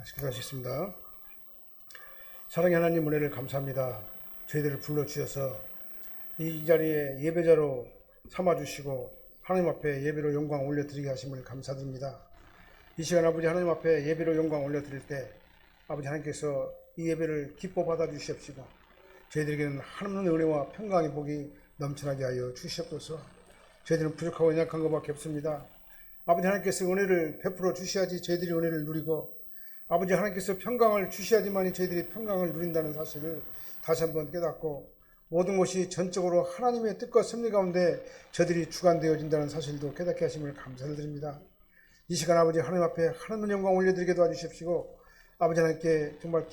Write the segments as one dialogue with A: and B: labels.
A: 기도하시겠습니다. 사랑의 하나님 은혜를 감사합니다. 저희들을 불러주셔서 이 자리에 예배자로 삼아주시고 하나님 앞에 예배로 영광 올려드리게 하심을 감사드립니다. 이 시간 아버지 하나님 앞에 예배로 영광 올려드릴 때 아버지 하나님께서 이 예배를 기뻐 받아주시옵시고 저희들에게는 하나님의 은혜와 평강의 복이 넘쳐나게 하여 주시옵소서. 저희들은 부족하고 연약한 것밖에 없습니다. 아버지 하나님께서 은혜를 베풀어 주셔야지 저희들이 은혜를 누리고 아버지 하나님께서 평강을 주셔야지만이 저희들이 평강을 누린다는 사실을 다시 한번 깨닫고 모든 것이 전적으로 하나님의 뜻과 섭리 가운데 저들이 주관되어진다는 사실도 깨닫게 하심을 감사를 드립니다. 이 시간 아버지 하나님 앞에 하나님의 영광 올려드리게 도와주십시고 아버지 하나님께 정말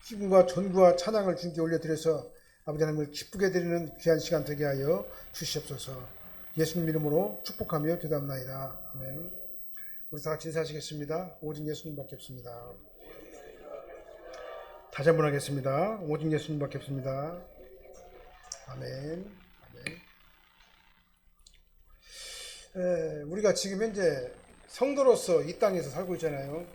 A: 기쁨과 전구와 찬양을 주님께 올려드려서 아버지 하나님을 기쁘게 드리는 귀한 시간 되게 하여 주시옵소서. 예수님 이름으로 축복하며 기도합나이다. 아멘. 우리 다 같이 인사하시겠습니다. 오직 예수님밖에 없습니다. 다시 한번 하겠습니다. 오직 예수님밖에 없습니다. 아멘. 아멘. 우리가 지금 현재 성도로서 이 땅에서 살고 있잖아요.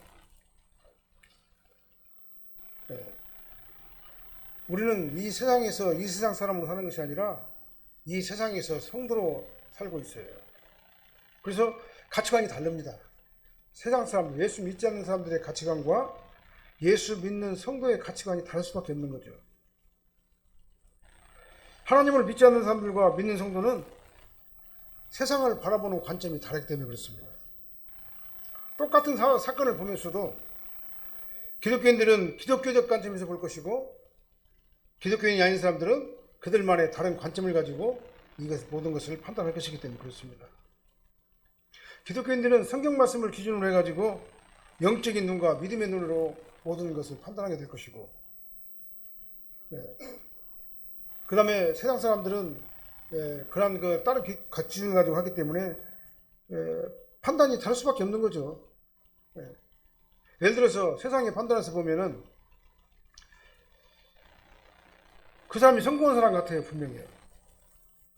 A: 우리는 이 세상에서 이 세상 사람으로 사는 것이 아니라 이 세상에서 성도로 살고 있어요. 그래서 가치관이 다릅니다. 세상 사람들, 예수 믿지 않는 사람들의 가치관과 예수 믿는 성도의 가치관이 다를 수밖에 없는 거죠. 하나님을 믿지 않는 사람들과 믿는 성도는 세상을 바라보는 관점이 다르기 때문에 그렇습니다. 똑같은 사건을 보면서도 기독교인들은 기독교적 관점에서 볼 것이고 기독교인이 아닌 사람들은 그들만의 다른 관점을 가지고 모든 것을 판단할 것이기 때문에 그렇습니다. 기독교인들은 성경 말씀을 기준으로 해가지고 영적인 눈과 믿음의 눈으로 모든 것을 판단하게 될 것이고 그 다음에 세상 사람들은 그러한 다른 기준을 가지고 하기 때문에 판단이 다를 수밖에 없는 거죠. 예를 들어서 세상의 판단에서 보면은 그 사람이 성공한 사람 같아요. 분명해요.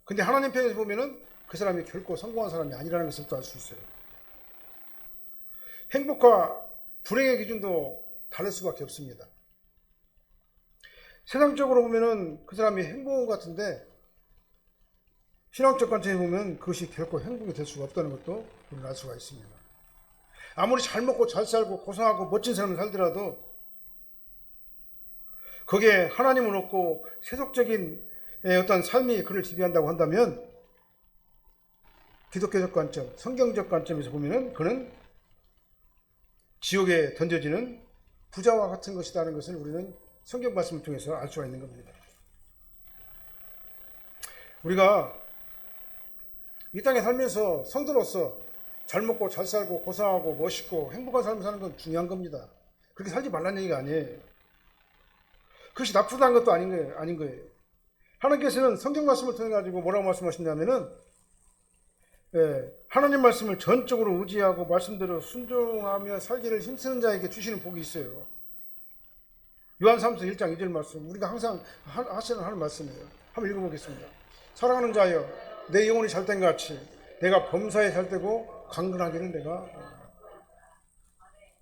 A: 근데 하나님 편에서 보면은 그 사람이 결코 성공한 사람이 아니라는 것을 또 알 수 있어요. 행복과 불행의 기준도 다를 수밖에 없습니다. 세상적으로 보면은 그 사람이 행복 같은데 신앙적 관점에 보면 그것이 결코 행복이 될 수가 없다는 것도 우리는 알 수가 있습니다. 아무리 잘 먹고 잘 살고 고상하고 멋진 삶을 살더라도 거기에 하나님을 얻고 세속적인 어떤 삶이 그를 지배한다고 한다면 기독교적 관점, 성경적 관점에서 보면은 그는 지옥에 던져지는 부자와 같은 것이라는 것을 우리는 성경 말씀을 통해서 알 수가 있는 겁니다. 우리가 이 땅에 살면서 성도로서 잘 먹고 잘 살고 고상하고 멋있고 행복한 삶을 사는 건 중요한 겁니다. 그렇게 살지 말라는 얘기가 아니에요. 그것이 나쁘다는 것도 아닌 거예요. 하나님께서는 성경 말씀을 통해 가지고 뭐라고 말씀하시냐면은 하나님 말씀을 전적으로 의지하고 말씀대로 순종하며 살기를 힘쓰는 자에게 주시는 복이 있어요. 요한삼서 1장 2절 말씀, 우리가 항상 하는 말씀이에요. 한번 읽어보겠습니다. 사랑하는 자여, 내 영혼이 잘된 것 같이 내가 범사에 잘되고 강건하기를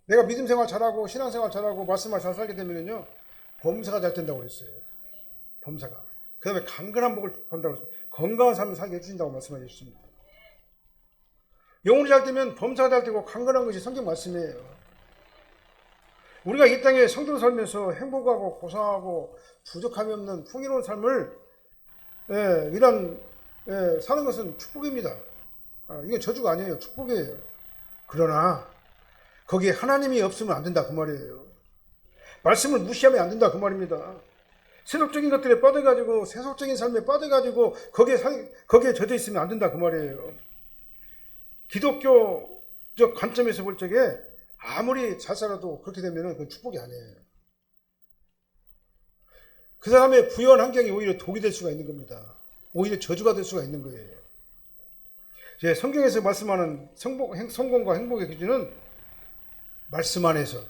A: 내가 믿음 생활 잘하고 신앙 생활 잘하고 말씀을 잘 살게 되면요 범사가 잘 된다고 그랬어요. 범사가. 그 다음에 강건한 복을 받는다고 했습니다. 건강한 삶을 살게 해주신다고 말씀해 주셨습니다. 영혼이 잘 되면 범사가 잘 되고 강건한 것이 성경 말씀이에요. 우리가 이 땅에 성도로 살면서 행복하고 고상하고 부족함이 없는 풍요로운 삶을 사는 것은 축복입니다. 이건 저주가 아니에요. 축복이에요. 그러나 거기에 하나님이 없으면 안 된다 그 말이에요. 말씀을 무시하면 안 된다 그 말입니다. 세속적인 것들에 빠져가지고 세속적인 삶에 빠져가지고 거기에 젖어 있으면 안 된다 그 말이에요. 기독교적 관점에서 볼 적에 아무리 잘 살아도 그렇게 되면 그건 축복이 아니에요. 그 사람의 부유한 환경이 오히려 독이 될 수가 있는 겁니다. 오히려 저주가 될 수가 있는 거예요. 성경에서 말씀하는 성공과 행복의 기준은 말씀 안에서,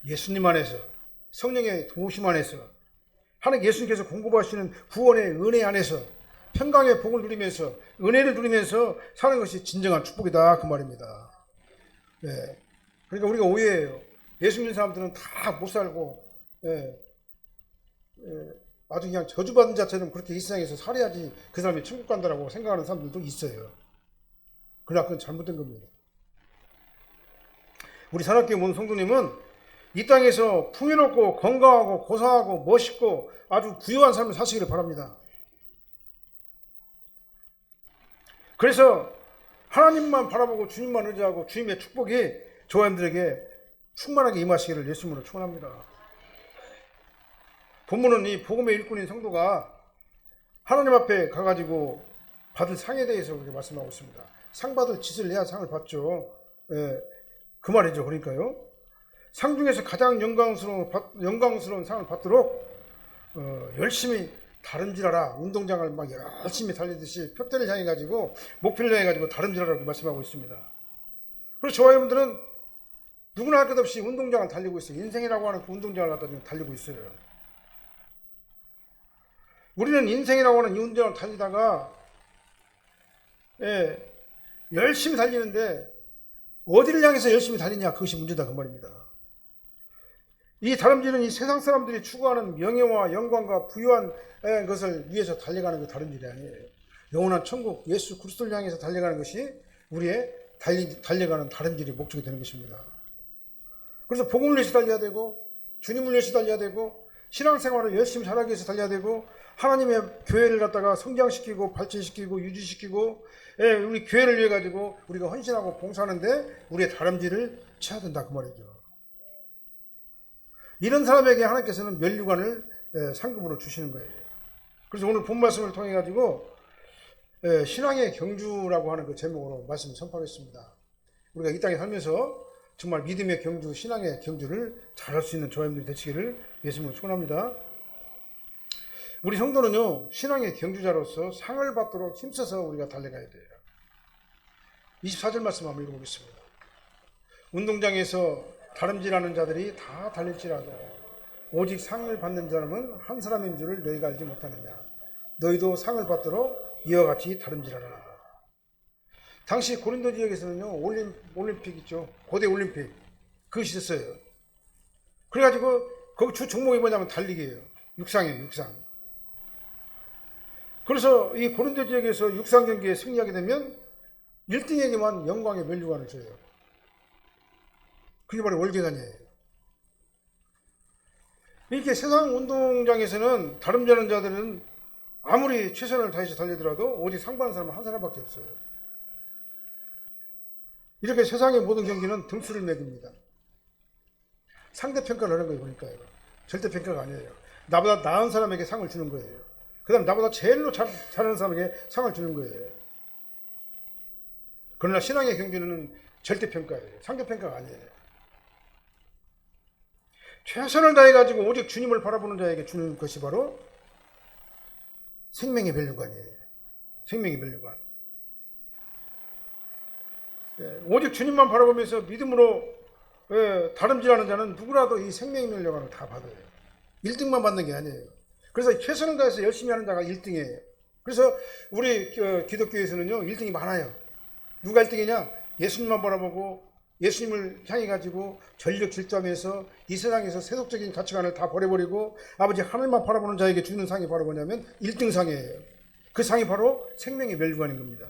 A: 예수님 안에서, 성령의 도우심 안에서, 하나님 예수님께서 공급하시는 구원의 은혜 안에서 평강의 복을 누리면서 은혜를 누리면서 사는 것이 진정한 축복이다 그 말입니다. 그러니까 우리가 오해해요. 예수 믿는 사람들은 다 못 살고, 아주 그냥 저주받은 자처럼 그렇게 이 세상에서 살아야지 그 사람이 천국 간다라고 생각하는 사람들도 있어요. 그러나 그건 잘못된 겁니다. 우리 산악교회 모든 성도님은 이 땅에서 풍요롭고 건강하고 고상하고 멋있고 아주 부유한 삶을 사시기를 바랍니다. 그래서 하나님만 바라보고 주님만 의지하고 주님의 축복이 저와님들에게 충만하게 임하시기를 예수님으로 축원합니다. 본문은 이 복음의 일꾼인 성도가 하나님 앞에 가가지고 받을 상에 대해서 우리가 말씀하고 있습니다. 상 받을 짓을 해야 상을 받죠. 그 말이죠. 그러니까요. 상 중에서 가장 영광스러운 상을 받도록 열심히 다름질하라. 운동장을 막 열심히 달리듯이 표대를 향해 가지고 목표를 향해 가지고 다름질하라고 말씀하고 있습니다. 그래서 저와 여러분들은 누구나 할 것 없이 운동장을 달리고 있어요. 인생이라고 하는 그 운동장을 갖다 달리고 있어요. 우리는 인생이라고 하는 이 운동장을 달리다가 열심히 달리는데 어디를 향해서 열심히 달리냐, 그것이 문제다 그 말입니다. 이 다름질은 이 세상 사람들이 추구하는 명예와 영광과 부유한 것을 위해서 달려가는 그 다름질이 아니에요. 영원한 천국 예수 그리스도를 향해서 달려가는 것이 우리의 달려가는 다름질의 목적이 되는 것입니다. 그래서 복음을 위해서 달려야 되고 주님을 위해서 달려야 되고 신앙생활을 열심히 잘하기 위해서 달려야 되고 하나님의 교회를 갖다가 성장시키고 발전시키고 유지시키고 우리 교회를 위해 가지고 우리가 헌신하고 봉사하는데 우리의 다름질을 쳐야 된다 그 말이죠. 이런 사람에게 하나님께서는 면류관을 상급으로 주시는 거예요. 그래서 오늘 본 말씀을 통해 가지고 신앙의 경주라고 하는 그 제목으로 말씀을 선포하겠습니다. 우리가 이 땅에 살면서 정말 믿음의 경주, 신앙의 경주를 잘할 수 있는 저와님들이 되시기를 예수님으로 축원합니다. 우리 성도는요, 신앙의 경주자로서 상을 받도록 힘써서 우리가 달려가야 돼요. 24절 말씀 한번 읽어보겠습니다. 운동장에서 다름질하는 자들이 다 달릴지라도 오직 상을 받는 사람은 한 사람인 줄을 너희가 알지 못하느냐. 너희도 상을 받도록 이와 같이 다름질하라. 당시 고린도 지역에서는요, 올림픽 있죠. 고대 올림픽. 그것이 있었어요. 그래가지고 거기 주 종목이 뭐냐면 달리기예요. 육상이에요, 육상. 그래서 이 고린도 지역에서 육상 경기에 승리하게 되면 1등에게만 영광의 면류관을 줘요. 그게 바로 월계관이에요. 이렇게 세상 운동장에서는 다름질하는 자들은 아무리 최선을 다해서 달리더라도 오직 상 받는 사람은 한 사람밖에 없어요. 이렇게 세상의 모든 경기는 등수를 매깁니다. 상대평가를 하는 거예요. 보니까요. 절대평가가 아니에요. 나보다 나은 사람에게 상을 주는 거예요. 그 다음 나보다 제일로 잘하는 사람에게 상을 주는 거예요. 그러나 신앙의 경기는 절대평가예요. 상대평가가 아니에요. 최선을 다해가지고 오직 주님을 바라보는 자에게 주는 것이 바로 생명의 면류관이에요. 생명의 면류관. 오직 주님만 바라보면서 믿음으로 다름질하는 자는 누구라도 이 생명의 면류관을 다 받아요. 1등만 받는 게 아니에요. 그래서 최선을 다해서 열심히 하는 자가 1등이에요. 그래서 우리 기독교에서는요 1등이 많아요. 누가 1등이냐? 예수님만 바라보고 예수님을 향해 가지고 전력 질주하면서 이 세상에서 세속적인 가치관을 다 버려버리고 아버지 하늘만 바라보는 자에게 주는 상이 바로 뭐냐면 1등 상이에요. 그 상이 바로 생명의 면류관인 겁니다.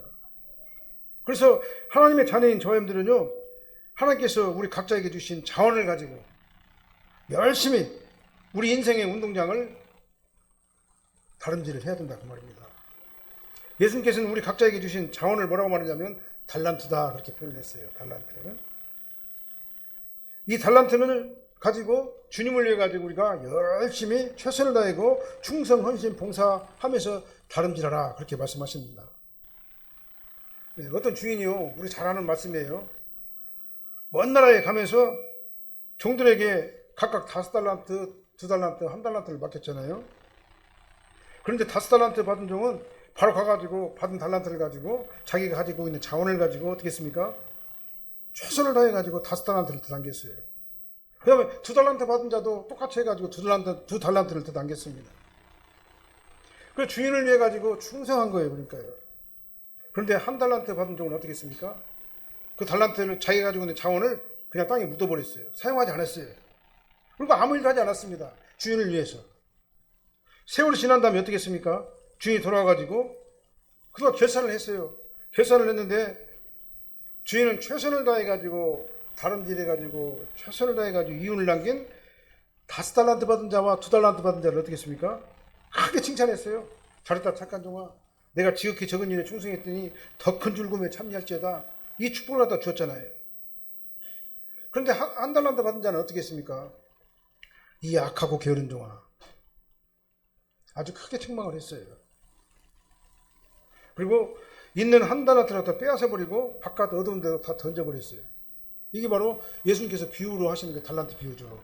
A: 그래서 하나님의 자녀인 저희들은요, 하나님께서 우리 각자에게 주신 자원을 가지고 열심히 우리 인생의 운동장을 다름질을 해야 된다 그 말입니다. 예수님께서는 우리 각자에게 주신 자원을 뭐라고 말하냐면 달란트다 그렇게 표현했어요. 달란트. 이 달란트를 가지고 주님을 위해 가지고 우리가 열심히 최선을 다하고 충성, 헌신, 봉사하면서 다름질하라 그렇게 말씀하십니다. 어떤 주인이요, 우리 잘 아는 말씀이에요. 먼 나라에 가면서 종들에게 각각 5달란트, 2달란트, 1달란트를 맡겼잖아요. 그런데 5달란트 받은 종은 바로 가가지고 받은 달란트를 가지고 자기가 가지고 있는 자원을 가지고 어떻게 했습니까? 최선을 다해가지고 5달란트를 더 남겼어요. 그 다음에 2달란트 받은 자도 똑같이 해가지고 2달란트를 더 남겼습니다. 그 주인을 위해 가지고 충성한 거예요. 그러니까요. 그런데 1달란트 받은 종은 어떻게 했습니까? 그 달란트를 자기가 가지고 있는 자원을 그냥 땅에 묻어버렸어요. 사용하지 않았어요. 그리고 아무 일도 하지 않았습니다. 주인을 위해서. 세월이 지난 다음에 어떻게 했습니까? 주인이 돌아와가지고 그동안 결산을 했어요. 결산을 했는데 주인은 최선을 다해가지고 다름질해가지고 최선을 다해가지고 이윤을 남긴 5달란트 받은 자와 2달란트 받은 자를 어떻게 했습니까? 크게 칭찬했어요. 잘했다 착한 종아. 내가 지극히 적은 일에 충성했더니 더 큰 즐거움에 참여할지어다. 이 축복을 갖다 주었잖아요. 그런데 한 달란트 받은 자는 어떻게 했습니까? 이 악하고 게으른 종아. 아주 크게 책망을 했어요. 그리고 있는 한 달란트를 다 빼앗아버리고 바깥 어두운 데로 다 던져버렸어요. 이게 바로 예수님께서 비유로 하시는 게 달란트 비유죠.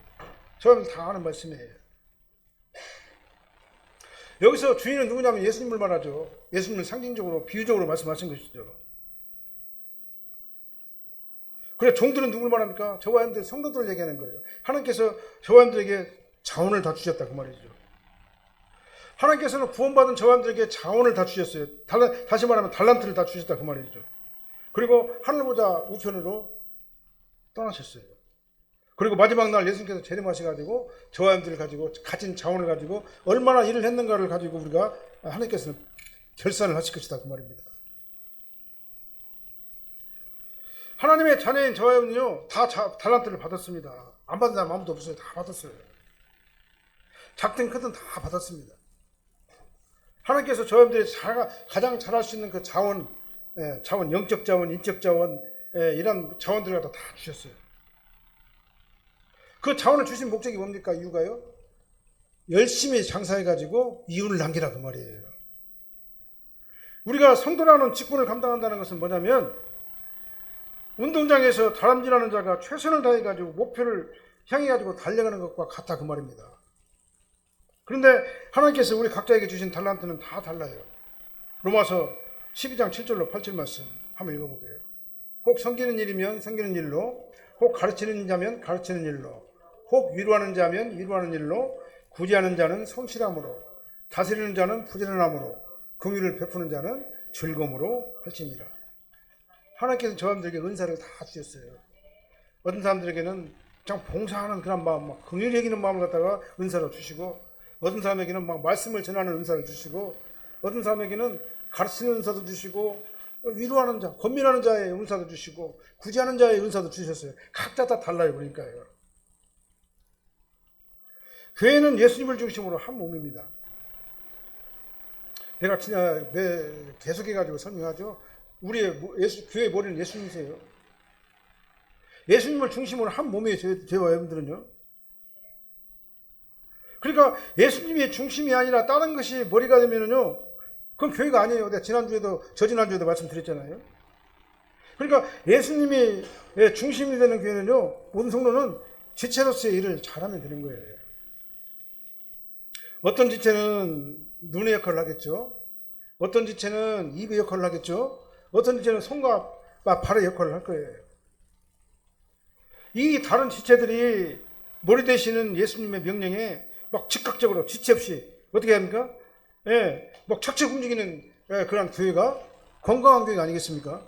A: 저는 다 아는 말씀이에요. 여기서 주인은 누구냐면 예수님을 말하죠. 예수님은 상징적으로 비유적으로 말씀하신 것이죠. 그래 종들은 누구를 말합니까? 저와 여러분들 성도들을 얘기하는 거예요. 하나님께서 저와 여러분들에게 자원을 다 주셨다 그 말이죠. 하나님께서는 구원받은 저와 여러분들에게 자원을 다 주셨어요. 다시 말하면 달란트를 다 주셨다 그 말이죠. 그리고 하늘 보좌 우편으로 떠나셨어요. 그리고 마지막 날 예수님께서 재림하셔가지고 저와 여러분들을 가지고 가진 자원을 가지고 얼마나 일을 했는가를 가지고 우리가 하나님께서는 결산을 하실 것이다 그 말입니다. 하나님의 자녀인 저와 여러분은요 다 달란트를 받았습니다. 안 받은 사람 아무도 없어요. 다 받았어요. 작든 크든 다 받았습니다. 하나님께서 저와 여러분들이 가장 잘할 수 있는 그 자원, 영적 자원, 인적 자원, 이런 자원들을 다 주셨어요. 그 자원을 주신 목적이 뭡니까? 이유가요? 열심히 장사해가지고 이윤을 남기라 그 말이에요. 우리가 성도라는 직분을 감당한다는 것은 뭐냐면 운동장에서 다람쥐라는 자가 최선을 다해가지고 목표를 향해가지고 달려가는 것과 같다 그 말입니다. 그런데 하나님께서 우리 각자에게 주신 달란트는 다 달라요. 로마서 12장 7절로 8절 말씀 한번 읽어볼게요. 혹 섬기는 일이면 섬기는 일로, 혹 가르치는 자면 가르치는 일로, 혹 위로하는 자면 위로하는 일로, 구제하는 자는 성실함으로, 다스리는 자는 부지런함으로, 긍휼을 베푸는 자는 즐거움으로 할지니라. 하나님께서 저사람들에게 은사를 다 주셨어요. 어떤 사람들에게는 그냥 봉사하는 그런 마음, 막 긍휼히 여기는 마음을 갖다가 은사로 주시고, 어떤 사람에게는 막 말씀을 전하는 은사를 주시고, 어떤 사람에게는 가르치는 은사도 주시고, 위로하는 자, 권면하는 자의 은사도 주시고, 구제하는 자의 은사도 주셨어요. 각자 다 달라요, 그러니까요. 교회는 예수님을 중심으로 한 몸입니다. 내가 계속해가지고 설명하죠. 우리의 교회의 머리는 예수님이세요. 예수님을 중심으로 한 몸이에요, 저와 여러분들은요. 그러니까 예수님이 중심이 아니라 다른 것이 머리가 되면은요, 그건 교회가 아니에요. 내가 저지난주에도 말씀드렸잖아요. 그러니까 예수님이 중심이 되는 교회는요, 모든 성도는 지체로서의 일을 잘하면 되는 거예요. 어떤 지체는 눈의 역할을 하겠죠. 어떤 지체는 입의 역할을 하겠죠. 어떤 지체는 손과 발의 역할을 할 거예요. 이 다른 지체들이 머리 되시는 예수님의 명령에 막 즉각적으로 지체 없이 어떻게 합니까? 막 착착 움직이는 그런 교회가 건강한 교회가 아니겠습니까?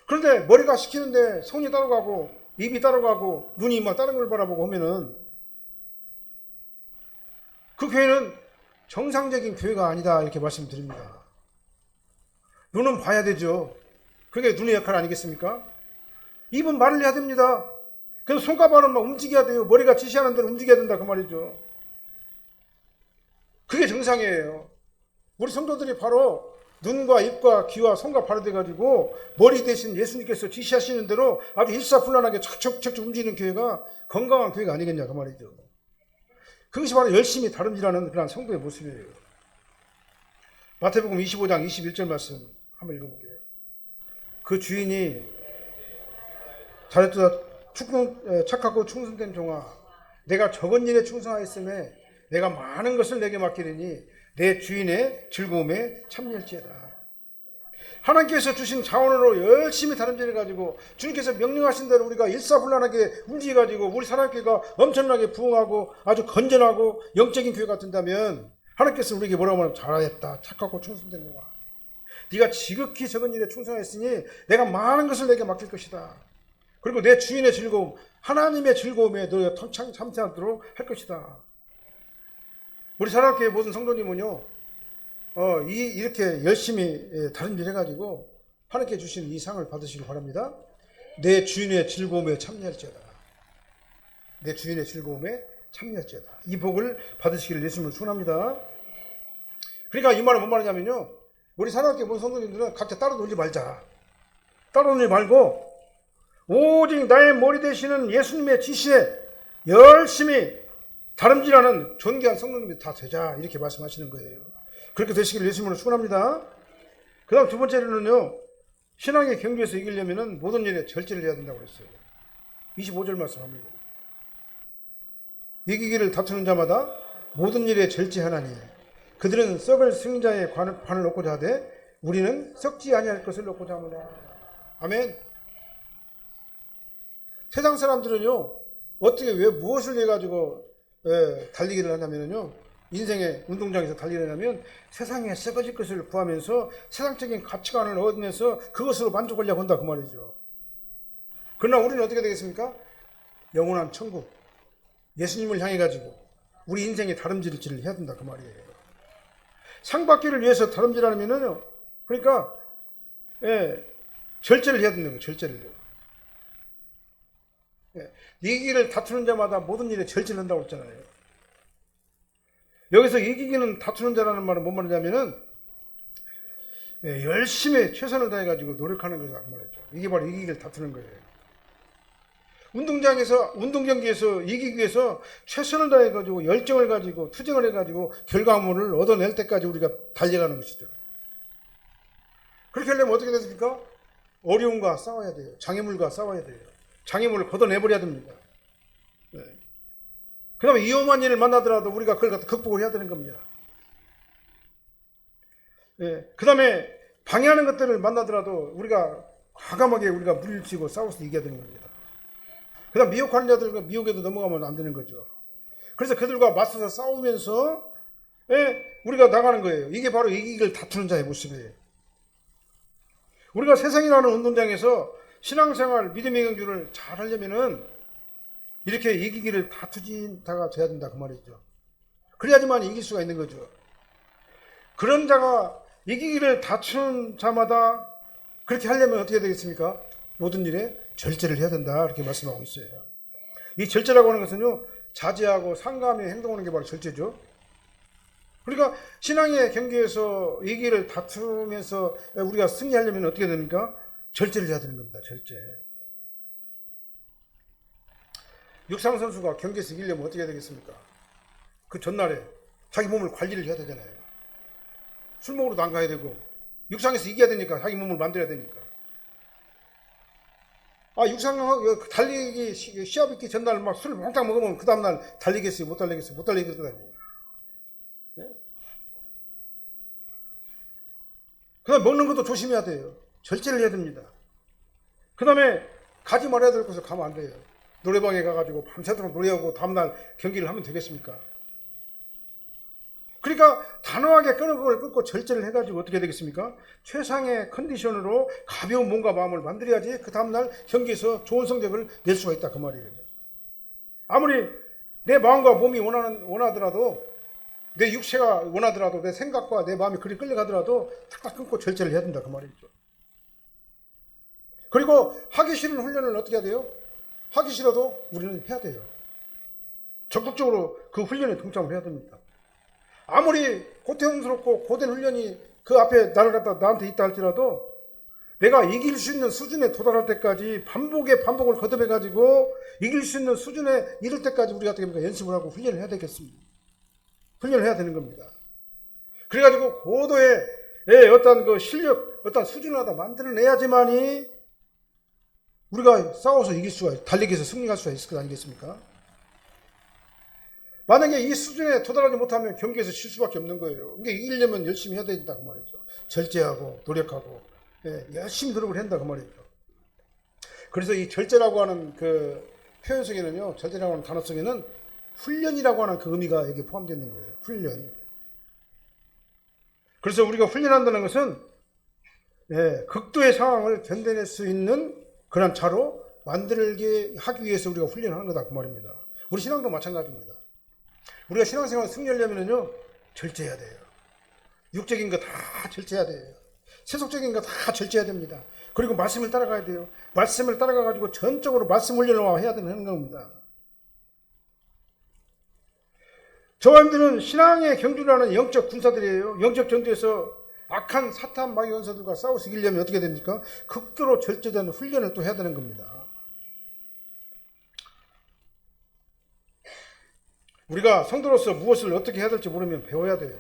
A: 그런데 머리가 시키는데 손이 따라가고 입이 따라가고 눈이 막 다른 걸 바라보고 하면은 그 교회는 정상적인 교회가 아니다 이렇게 말씀드립니다. 눈은 봐야 되죠. 그게 눈의 역할 아니겠습니까? 입은 말을 해야 됩니다. 그래서 손가락은 막 움직여야 돼요. 머리가 지시하는 대로 움직여야 된다 그 말이죠. 그게 정상이에요. 우리 성도들이 바로 눈과 입과 귀와 손과 발이 돼가지고 머리 대신 예수님께서 지시하시는 대로 아주 일사불란하게 척척척 움직이는 교회가 건강한 교회가 아니겠냐 그 말이죠. 그것이 바로 열심히 다름질하는 그런 성도의 모습이에요. 마태복음 25장 21절 말씀 한번 읽어볼게요. 그 주인이 잘했다 착하고 충성된 종아, 내가 적은 일에 충성하였음에 내가 많은 것을 내게 맡기리니 내 주인의 즐거움에 참여할지어다. 하나님께서 주신 자원으로 열심히 다름질을 가지고 주님께서 명령하신 대로 우리가 일사불란하게 움직여가지고 우리 사랑교회가 엄청나게 부흥하고 아주 건전하고 영적인 교회가 된다면 하나님께서 우리에게 뭐라고 말하면 잘하였다 착하고 충성된 종아, 네가 지극히 적은 일에 충성하였으니 내가 많은 것을 내게 맡길 것이다. 그리고 내 주인의 즐거움, 하나님의 즐거움에 너희가 참여하도록 할 것이다. 우리 사랑교회 모든 성도님은요, 이렇게 열심히 다른 일 해가지고 하나님께 주신 이 상을 받으시기 바랍니다. 내 주인의 즐거움에 참여할지어다. 내 주인의 즐거움에 참여할지어다. 이 복을 받으시기를 예수님을 축원합니다. 그러니까 이 말은 뭔 말이냐면요, 우리 사랑교회 모든 성도님들은 각자 따로 놀지 말자. 따로 놀지 말고 오직 나의 머리 되시는 예수님의 지시에 열심히 다름질하는 존귀한 성도님이 다 되자, 이렇게 말씀하시는 거예요. 그렇게 되시기를 예수님으로 축원합니다. 그 다음 두 번째로는요, 신앙의 경주에서 이기려면 모든 일에 절제를 해야 된다고 그랬어요. 25절 말씀합니다. 이기기를 다투는 자마다 모든 일에 절제하나니 그들은 썩을 승자의 관을 얻고자 하되 우리는 썩지 아니할 것을 얻고자 합니다. 아멘. 세상 사람들은요, 어떻게 왜 무엇을 해 가지고 달리기를 하냐면요, 인생의 운동장에서 달리기를 하면 세상에 썩어질 것을 구하면서 세상적인 가치관을 얻으면서 그것으로 만족하려고 한다, 그 말이죠. 그러나 우리는 어떻게 되겠습니까? 영원한 천국, 예수님을 향해 가지고 우리 인생의 다름질을 해야 된다, 그 말이에요. 상 받기를 위해서 다름질하면요, 그러니까 절제를 해야 된다는 거예요. 절제를. 이기기를 다투는 자마다 모든 일에 절제를 한다고 했잖아요. 여기서 이기기는 다투는 자라는 말은 뭔 말이냐면은 열심히 최선을 다해가지고 노력하는 거다, 그 말이죠. 이게 바로 이기기를 다투는 거예요. 운동 경기에서 이기기 위해서 최선을 다해가지고 열정을 가지고 투쟁을 해가지고 결과물을 얻어낼 때까지 우리가 달려가는 것이죠. 그렇게 하려면 어떻게 됐습니까? 어려움과 싸워야 돼요. 장애물과 싸워야 돼요. 장애물을 걷어내버려야 됩니다. 그 다음에 위험한 일을 만나더라도 우리가 그걸 갖다 극복을 해야 되는 겁니다. 그 다음에 방해하는 것들을 만나더라도 우리가 과감하게 우리가 물리치고 싸워서 이겨야 되는 겁니다. 그 다음 미혹하는 자들과 미혹에도 넘어가면 안 되는 거죠. 그래서 그들과 맞서서 싸우면서 우리가 나가는 거예요. 이게 바로 이기기를 다투는 자의 모습이에요. 우리가 세상이라는 운동장에서 신앙생활, 믿음의 경주를 잘 하려면은 이렇게 이기기를 다투진 자가 돼야 된다, 그 말이죠. 그래야지만 이길 수가 있는 거죠. 그런 자가 이기기를 다투는 자마다 그렇게 하려면 어떻게 되겠습니까? 모든 일에 절제를 해야 된다, 이렇게 말씀하고 있어요. 이 절제라고 하는 것은요, 자제하고 상감히 행동하는 게 바로 절제죠. 그러니까 신앙의 경계에서 이기기를 다투면서 우리가 승리하려면 어떻게 됩니까? 절제를 해야 되는 겁니다. 절제. 육상 선수가 경기에서 이기려면 어떻게 해야 되겠습니까? 그 전날에 자기 몸을 관리를 해야 되잖아요. 술 먹으러도 안 가야 되고, 육상에서 이겨야 되니까 자기 몸을 만들어야 되니까. 육상 달리기 시합 있기 전날 막 술 몽땅 먹으면 그 다음날 달리겠어요? 못 달리겠어요? 못 달리겠어요? 네? 그 다음에 먹는 것도 조심해야 돼요. 절제를 해야 됩니다. 그 다음에 가지 말아야 될 곳을 가면 안 돼요. 노래방에 가가지고 밤새도록 노래하고 다음날 경기를 하면 되겠습니까? 그러니까 단호하게 끊고 절제를 해가지고 어떻게 되겠습니까? 최상의 컨디션으로 가벼운 몸과 마음을 만들어야지 그 다음날 경기에서 좋은 성적을 낼 수가 있다, 그 말이에요. 아무리 내 마음과 몸이 원하더라도, 내 육체가 원하더라도, 내 생각과 내 마음이 그리 끌려가더라도 탁탁 끊고 절제를 해야 된다, 그 말이죠. 그리고 하기 싫은 훈련을 어떻게 해야 돼요? 하기 싫어도 우리는 해야 돼요. 적극적으로 그 훈련에 동참을 해야 됩니다. 아무리 고통스럽고 고된 훈련이 그 앞에 나를 갖다 나한테 있다 할지라도 내가 이길 수 있는 수준에 도달할 때까지 반복을 거듭해가지고 이길 수 있는 수준에 이를 때까지 우리가 어떻게 합니까? 연습을 하고 훈련을 해야 되겠습니다. 훈련을 해야 되는 겁니다. 그래가지고 고도의 어떤 그 실력, 어떤 수준을 하다 만들어내야지만이 우리가 싸워서 이길 수가, 달리기에서 승리할 수가 있을 것 아니겠습니까? 만약에 이 수준에 도달하지 못하면 경기에서 질 수밖에 없는 거예요. 그러니까 이기려면 열심히 해야 된다, 그 말이죠. 절제하고 노력하고 열심히 노력을 한다, 그 말이죠. 그래서 이 절제라고 하는 그 표현 속에는요, 절제라고 하는 단어 속에는 훈련이라고 하는 그 의미가 여기 포함되어 있는 거예요. 훈련. 그래서 우리가 훈련한다는 것은 극도의 상황을 견뎌낼 수 있는 그런 자로 만들게 하기 위해서 우리가 훈련하는 거다 그 말입니다. 우리 신앙도 마찬가지입니다. 우리가 신앙생활 승리하려면요 절제해야 돼요. 육적인 거 다 절제해야 돼요. 세속적인 거 다 절제해야 됩니다. 그리고 말씀을 따라가야 돼요. 말씀을 따라가 가지고 전적으로 말씀 훈련을 해야 되는 겁니다. 저와 여러분들은 신앙의 경주를 하는 영적 군사들이에요. 영적 전투에서 악한 사탄 마귀 원수들과 싸워서 이기려면 어떻게 됩니까? 극도로 절제된 훈련을 또 해야 되는 겁니다. 우리가 성도로서 무엇을 어떻게 해야 될지 모르면 배워야 돼요.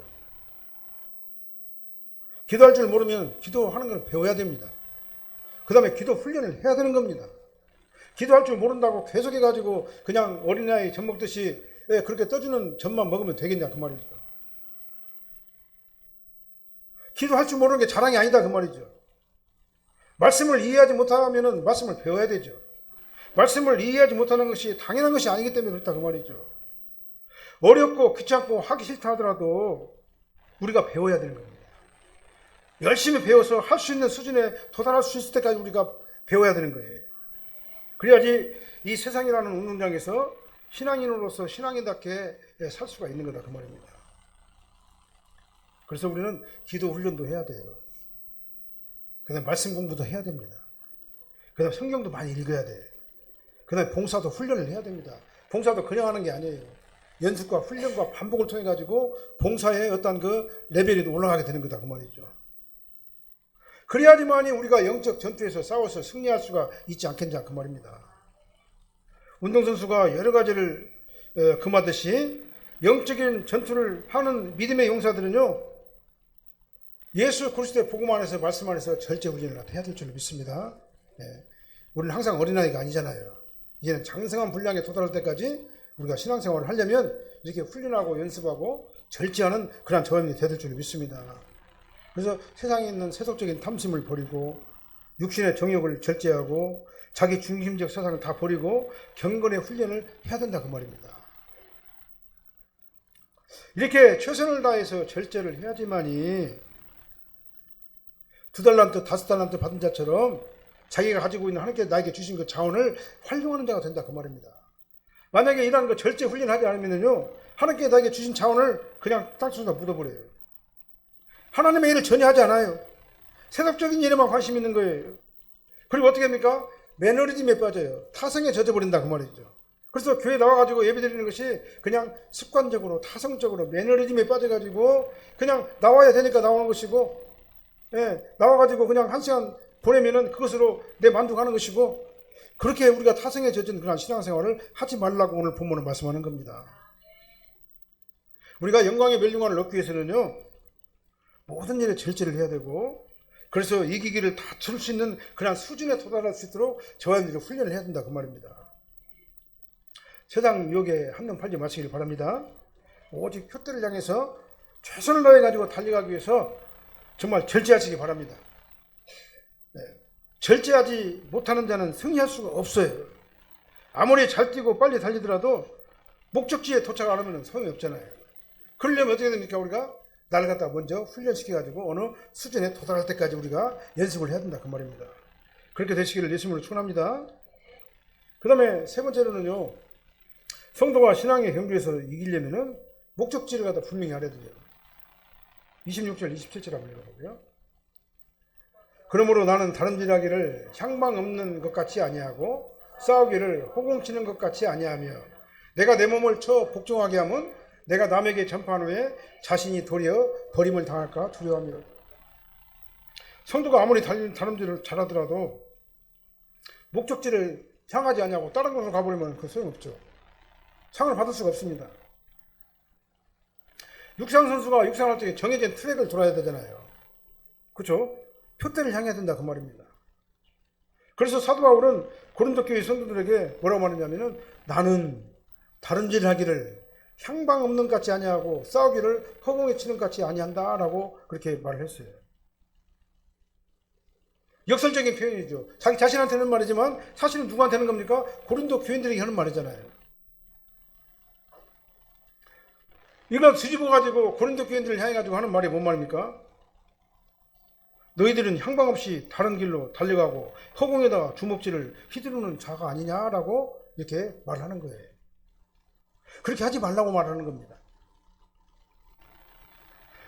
A: 기도할 줄 모르면 기도하는 걸 배워야 됩니다. 그 다음에 기도 훈련을 해야 되는 겁니다. 기도할 줄 모른다고 계속해가지고 그냥 어린아이 젖 먹듯이 그렇게 떠주는 젖만 먹으면 되겠냐 그 말이죠. 기도할 줄 모르는 게 자랑이 아니다 그 말이죠. 말씀을 이해하지 못하면 말씀을 배워야 되죠. 말씀을 이해하지 못하는 것이 당연한 것이 아니기 때문에 그렇다 그 말이죠. 어렵고 귀찮고 하기 싫다 하더라도 우리가 배워야 되는 겁니다. 열심히 배워서 할 수 있는 수준에 도달할 수 있을 때까지 우리가 배워야 되는 거예요. 그래야지 이 세상이라는 운동장에서 신앙인으로서 신앙인답게 살 수가 있는 거다 그 말입니다. 그래서 우리는 기도 훈련도 해야 돼요. 그 다음에 말씀 공부도 해야 됩니다. 그 다음에 성경도 많이 읽어야 돼. 그 다음에 봉사도 훈련을 해야 됩니다. 봉사도 그냥 하는 게 아니에요. 연습과 훈련과 반복을 통해 가지고 봉사의 어떤 그 레벨이 올라가게 되는 거다 그 말이죠. 그래야지만이 우리가 영적 전투에서 싸워서 승리할 수가 있지 않겠냐 그 말입니다. 운동선수가 여러 가지를 금하듯이 영적인 전투를 하는 믿음의 용사들은요 예수 그리스도의 복음 안에서 말씀 안에서 절제 훈련을 해야 될 줄 믿습니다. 우리는 항상 어린아이가 아니잖아요. 이제는 장성한 분량에 도달할 때까지 우리가 신앙생활을 하려면 이렇게 훈련하고 연습하고 절제하는 그런 저염이 되야 될 줄 믿습니다. 그래서 세상에 있는 세속적인 탐심을 버리고 육신의 정욕을 절제하고 자기 중심적 세상을 다 버리고 경건의 훈련을 해야 된다 그 말입니다. 이렇게 최선을 다해서 절제를 해야지만이 2달란트 5달란트 받은 자처럼 자기가 가지고 있는 하나님께 나에게 주신 그 자원을 활용하는 자가 된다 그 말입니다. 만약에 이러한 거 절제 훈련하지 않으면요 하나님께 나에게 주신 자원을 그냥 땅속에다 묻어버려요. 하나님의 일을 전혀 하지 않아요. 세속적인 일에만 관심 있는 거예요. 그리고 어떻게 합니까? 매너리즘에 빠져요. 타성에 젖어버린다 그 말이죠. 그래서 교회 나와가지고 예배드리는 것이 그냥 습관적으로 타성적으로 매너리즘에 빠져가지고 그냥 나와야 되니까 나오는 것이고 나와가지고 그냥 1시간 보내면은 그것으로 내 만족하는 것이고 그렇게 우리가 타성에 젖은 그런 신앙생활을 하지 말라고 오늘 본문을 말씀하는 겁니다. 우리가 영광의 멸류관을 얻기 위해서는요 모든 일에 절제를 해야 되고 그래서 이기기를 다툴 수 있는 그런 수준에 도달할 수 있도록 저와 여러분들이 훈련을 해야 된다 그 말입니다. 세상 유혹에 한눈 팔지 마시길 바랍니다. 오직 표대를 향해서 최선을 다해 가지고 달려가기 위해서 정말 절제하시기 바랍니다. 절제하지 못하는 자는 승리할 수가 없어요. 아무리 잘 뛰고 빨리 달리더라도 목적지에 도착 안 하면 소용이 없잖아요. 그러려면 어떻게 됩니까? 우리가 나를 갖다 먼저 훈련시켜가지고 어느 수준에 도달할 때까지 우리가 연습을 해야 된다 그 말입니다. 그렇게 되시기를 예수님으로 축원합니다. 그 다음에 세 번째로는요 성도가 신앙의 경주에서 이기려면은 목적지를 갖다 분명히 알아야 돼요. 26절 27절 한번 읽어보고요. 그러므로 나는 다름질하기를 향방 없는 것 같이 아니하고 싸우기를 호공치는 것 같이 아니하며 내가 내 몸을 쳐 복종하게 하면 내가 남에게 전파한 후에 자신이 도리어 버림을 당할까 두려워합니다. 성도가 아무리 다름질을 잘하더라도 목적지를 향하지 않냐고 다른 곳으로 가버리면 그 소용없죠. 상을 받을 수가 없습니다. 육상 선수가 육상할 때 정해진 트랙을 돌아야 되잖아요. 그렇죠? 표대를 향해야 된다 그 말입니다. 그래서 사도 바울은 고린도 교회 성도들에게 뭐라고 말했냐면은 나는 다름질 하기를 향방 없는 것 같이 아니하고 싸우기를 허공에 치는 것 같이 아니한다 라고 그렇게 말을 했어요. 역설적인 표현이죠. 자기 자신한테는 말이지만 사실은 누구한테 하는 겁니까? 고린도 교인들에게 하는 말이잖아요. 이걸 뒤집어가지고 고린도 교인들을 향해가지고 하는 말이 뭔 말입니까? 너희들은 향방 없이 다른 길로 달려가고 허공에다가 주먹질을 휘두르는 자가 아니냐라고 이렇게 말하는 거예요. 그렇게 하지 말라고 말하는 겁니다.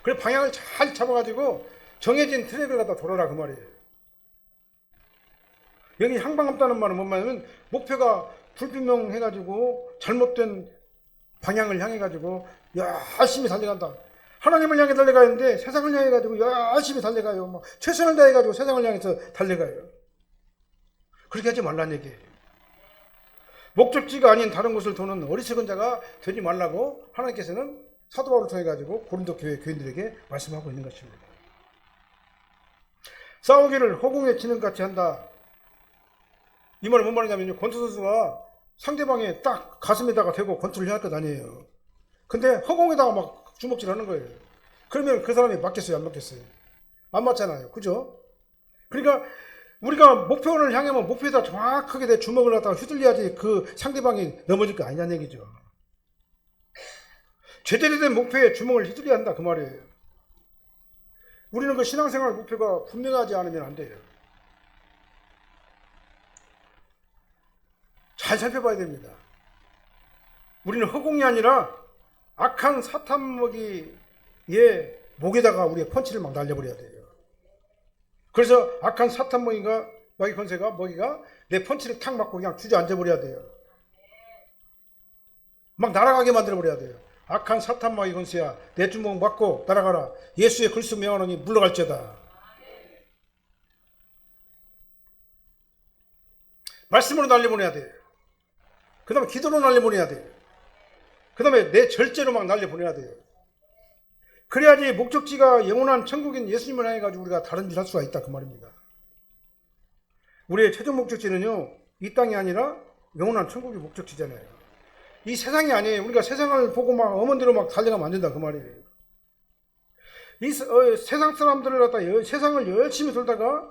A: 그래 방향을 잘 잡아가지고 정해진 트랙을 갖다 돌아라 그 말이에요. 여기 향방 없다는 말은 뭔 말이냐면 목표가 불분명해가지고 잘못된 방향을 향해가지고 열심히 달려간다. 하나님을 향해 달려가야 하는데 세상을 향해가지고 열심히 달려가요. 막 최선을 다해가지고 세상을 향해서 달려가요. 그렇게 하지 말라는 얘기예요. 목적지가 아닌 다른 곳을 도는 어리석은 자가 되지 말라고 하나님께서는 사도 바울을 통해 가지고 고린도 교회 교인들에게 말씀하고 있는 것입니다. 싸우기를 허공에 치는 것 같이 한다. 이 말은 뭔 말이냐면요. 권투 선수가 상대방의 딱 가슴에다가 대고 권투를 해야 할 것 아니에요. 근데 허공에다가 막 주먹질 하는 거예요. 그러면 그 사람이 맞겠어요? 안 맞겠어요? 안 맞잖아요. 그죠? 그러니까 우리가 목표를 향하면 목표에다 정확하게 내 주먹을 갖다가 휘둘려야지 그 상대방이 넘어질 거 아니냐는 얘기죠. 제대로 된 목표에 주먹을 휘둘려야 한다 그 말이에요. 우리는 그 신앙생활 목표가 분명하지 않으면 안 돼요. 잘 살펴봐야 됩니다. 우리는 허공이 아니라 악한 사탄 먹이의 목에다가 우리의 펀치를 막 날려버려야 돼요. 그래서 악한 사탄 먹이 권세가 내 펀치를 탁 맞고 그냥 주저앉아버려야 돼요. 막 날아가게 만들어버려야 돼요. 악한 사탄 먹이 권세야 내 주먹 맞고 날아가라. 예수의 그리스도 명하노니 물러갈지어다. 말씀으로 날려보내야 돼요. 그 다음에 기도로 날려보내야 돼요. 그 다음에 내 절제로 막 날려보내야 돼요. 그래야지 목적지가 영원한 천국인 예수님을 향해 가지고 우리가 다른 일 할 수가 있다 그 말입니다. 우리의 최종 목적지는요 이 땅이 아니라 영원한 천국이 목적지잖아요. 이 세상이 아니에요. 우리가 세상을 보고 막 엄원대로 막 달려가면 안 된다 그 말이에요. 이 세상 사람들을 갖다 세상을 열심히 돌다가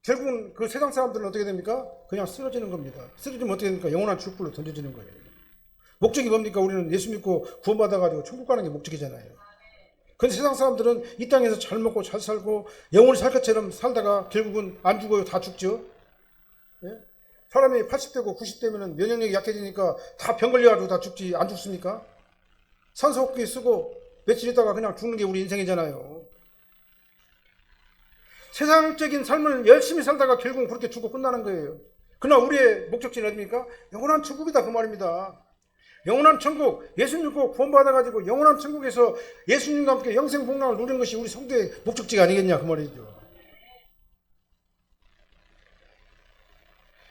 A: 결국은 그 세상 사람들은 어떻게 됩니까? 그냥 쓰러지는 겁니다. 쓰러지면 어떻게 됩니까? 영원한 죽불로 던져지는 거예요. 목적이 뭡니까? 우리는 예수 믿고 구원받아가지고 천국 가는 게 목적이잖아요. 그런데 세상 사람들은 이 땅에서 잘 먹고 잘 살고 영원히 살 것처럼 살다가 결국은 안 죽어요. 다 죽죠. 예? 사람이 80대고 90대면 면역력이 약해지니까 다 병 걸려가지고 다 죽지. 안 죽습니까? 산소호흡기 쓰고 며칠 있다가 그냥 죽는 게 우리 인생이잖아요. 세상적인 삶을 열심히 살다가 결국은 그렇게 죽고 끝나는 거예요. 그러나 우리의 목적지는 어디입니까? 영원한 천국이다 그 말입니다. 영원한 천국, 예수님 믿고 구원받아가지고 영원한 천국에서 예수님과 함께 영생복락을 누리는 것이 우리 성도의 목적지가 아니겠냐 그 말이죠.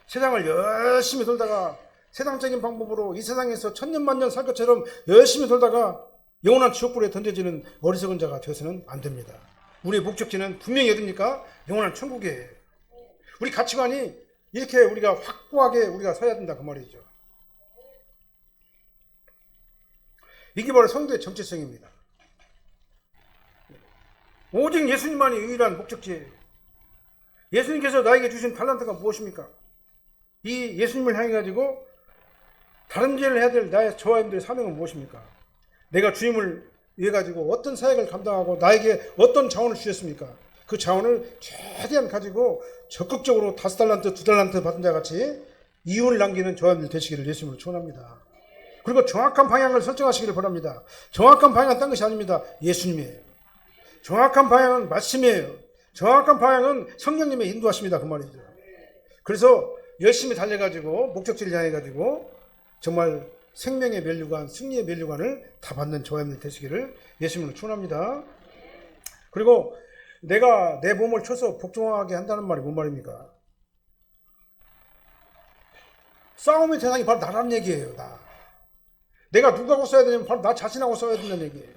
A: 세상을 열심히 돌다가 세상적인 방법으로 이 세상에서 천년만년 살 것처럼 열심히 돌다가 영원한 지옥불에 던져지는 어리석은 자가 되어서는 안 됩니다. 우리의 목적지는 분명히 어딥니까? 영원한 천국이에요. 우리 가치관이 이렇게 우리가 확고하게 우리가 서야 된다 그 말이죠. 이게 바로 성도의 정체성입니다. 오직 예수님만이 유일한 목적지예요. 예수님께서 나에게 주신 탈란트가 무엇입니까? 이 예수님을 향해 가지고 다른 일을 해야 될 나의 저와 여러분들의 사명은 무엇입니까? 내가 주님을 위해 가지고 어떤 사역을 감당하고 나에게 어떤 자원을 주셨습니까? 그 자원을 최대한 가지고 적극적으로 5달란트, 2달란트 받은 자 같이 이윤을 남기는 저와 여러분들 되시기를 예수님으로 축원합니다. 그리고 정확한 방향을 설정하시기를 바랍니다. 정확한 방향은 딴 것이 아닙니다. 예수님이에요. 정확한 방향은 말씀이에요. 정확한 방향은 성령님의 인도하십니다. 그 말이죠. 그래서 열심히 달려가지고 목적지를 향해가지고 정말 생명의 면류관, 승리의 면류관을 다 받는 저와 여러분들 되시기를 예수님으로 축원합니다. 그리고 내가 내 몸을 쳐서 복종하게 한다는 말이 뭔 말입니까? 싸움의 대상이 바로 나라는 얘기예요. 내가 누구하고 싸워야 되냐면 바로 나 자신하고 싸워야 된다는 얘기예요.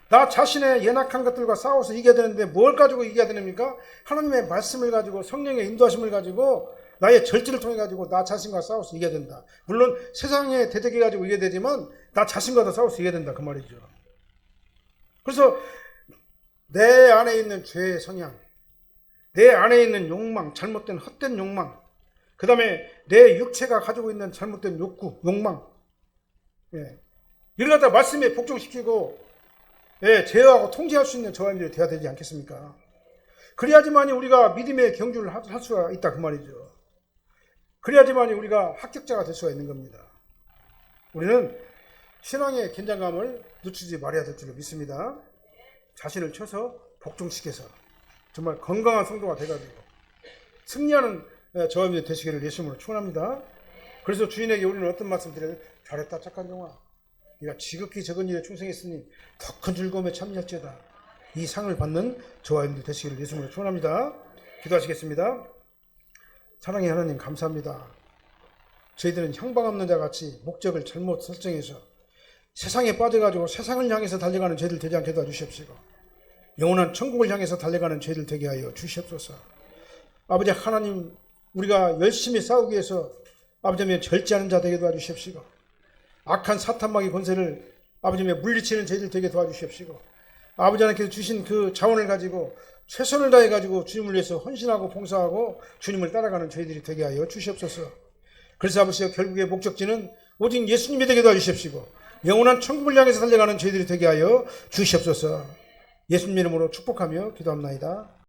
A: 나 자신의 연약한 것들과 싸워서 이겨야 되는데 뭘 가지고 이겨야 됩니까? 하나님의 말씀을 가지고 성령의 인도하심을 가지고 나의 절제를 통해 가지고 나 자신과 싸워서 이겨야 된다. 물론 세상에 대적해 가지고 이겨야 되지만 나 자신과도 싸워서 이겨야 된다 그 말이죠. 그래서 내 안에 있는 죄의 성향, 내 안에 있는 욕망, 잘못된 헛된 욕망, 그 다음에 내 육체가 가지고 있는 잘못된 욕구, 욕망, 이걸 갖다 말씀에 복종시키고 제어하고 통제할 수 있는 저와 여러분들이 되어야 되지 않겠습니까? 그래야지만이 우리가 믿음의 경주를 할 수가 있다 그 말이죠. 그래야지만이 우리가 합격자가 될 수가 있는 겁니다. 우리는 신앙의 긴장감을 늦추지 말아야 될 줄로 믿습니다. 자신을 쳐서 복종시켜서 정말 건강한 성도가 돼가지고 승리하는 저와 여러분들이 되시기를 예수님으로 축원합니다. 그래서 주인에게 우리는 어떤 말씀 드려요? 잘했다 착한 종아, 네가 지극히 적은 일에 충성했으니 더 큰 즐거움에 참여할지어다. 이 상을 받는 저와 여러분들 되시기를 예수님으로 축원합니다. 기도하시겠습니다. 사랑의 하나님 감사합니다. 저희들은 형방 없는 자 같이 목적을 잘못 설정해서 세상에 빠져가지고 세상을 향해서 달려가는 죄들 되지 않게 도와주시옵시고 영원한 천국을 향해서 달려가는 죄들 되게 하여 주시옵소서. 아버지 하나님, 우리가 열심히 싸우기 위해서 아버지의 절제하는 자 되게 도와주시옵시고 악한 사탄마귀 권세를 아버지의 물리치는 죄들 되게 도와주시옵시고 아버지 하나님께서 주신 그 자원을 가지고 최선을 다해 가지고 주님을 위해서 헌신하고 봉사하고 주님을 따라가는 저희들이 되게 하여 주시옵소서. 그래서 아버지 결국의 목적지는 오직 예수님이 되게 도와주시옵시고 영원한 천국을 향해서 달려가는 저희들이 되게 하여 주시옵소서. 예수님 이름으로 축복하며 기도합나이다.